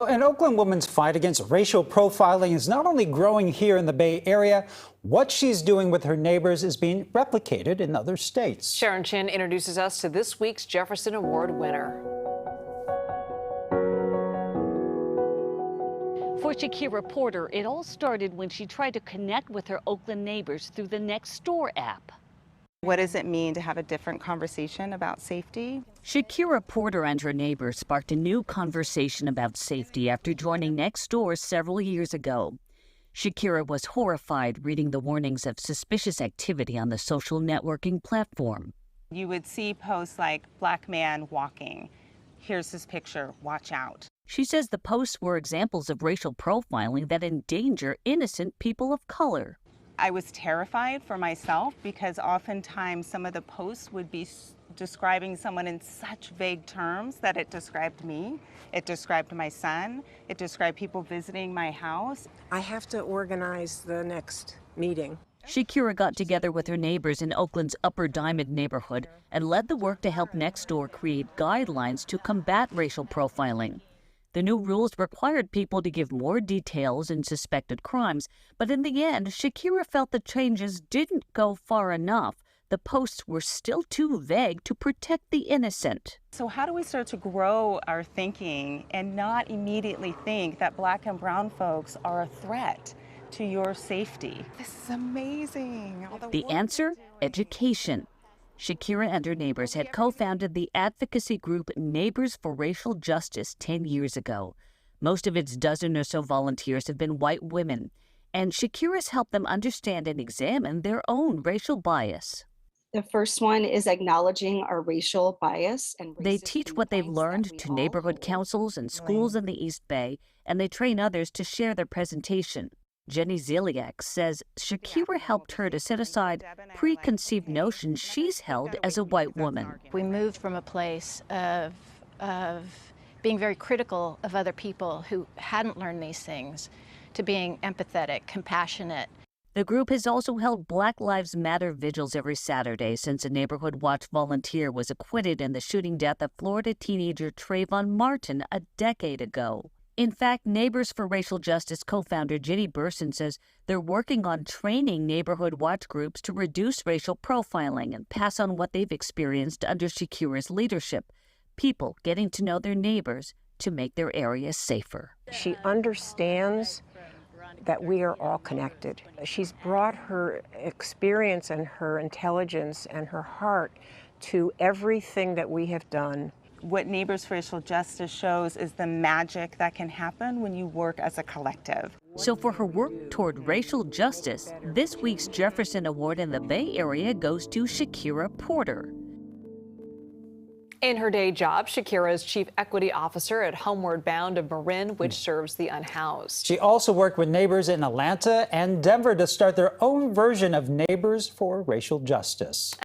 An Oakland woman's fight against racial profiling is not only growing here in the Bay Area, what she's doing with her neighbors is being replicated in other states. Sharon Chin introduces us to this week's Jefferson Award winner. For Shikira Porter, it all started when she tried to connect with her Oakland neighbors through the NextDoor app. What does it mean to have a different conversation about safety? Shikira Porter and her neighbors sparked a new conversation about safety after joining NextDoor several years ago. Shikira was horrified reading the warnings of suspicious activity on the social networking platform. You would see posts like, "Black man walking. Here's his picture, watch out." She says the posts were examples of racial profiling that endanger innocent people of color. I was terrified for myself because oftentimes some of the posts would be describing someone in such vague terms that it described me, it described my son, it described people visiting my house. I have to organize the next meeting. Shikira got together with her neighbors in Oakland's Upper Diamond neighborhood and led the work to help NextDoor create guidelines to combat racial profiling. The new rules required people to give more details in suspected crimes, but in the end, Shikira felt the changes didn't go far enough. The posts were still too vague to protect the innocent. So how do we start to grow our thinking and not immediately think that Black and brown folks are a threat to your safety? This is amazing. The answer? Education. Shikira and her neighbors had co-founded the advocacy group Neighbors for Racial Justice 10 years ago. Most of its dozen or so volunteers have been white women, and Shikira's helped them understand and examine their own racial bias. The first one is acknowledging our racial bias and They teach what they've learned to neighborhood councils and schools in the East Bay, and they train others to share their presentation. Jenny Ziliak says Shikira helped her to set aside preconceived notions she's held as a white woman. We moved from a place of being very critical of other people who hadn't learned these things to being empathetic, compassionate. The group has also held Black Lives Matter vigils every Saturday since a Neighborhood Watch volunteer was acquitted in the shooting death of Florida teenager Trayvon Martin a decade ago. In fact, Neighbors for Racial Justice co-founder Ginny Burson says they're working on training Neighborhood Watch groups to reduce racial profiling and pass on what they've experienced under Shikira's leadership. People getting to know their neighbors to make their area safer. She understands that we are all connected. She's brought her experience and her intelligence and her heart to everything that we have done. What Neighbors for Racial Justice shows is the magic that can happen when you work as a collective. So for her work toward racial justice, this week's Jefferson Award in the Bay Area goes to Shikira Porter. In her day job, Shikira is Chief Equity Officer at Homeward Bound of Marin, which serves the unhoused. She also worked with neighbors in Atlanta and Denver to start their own version of Neighbors for Racial Justice.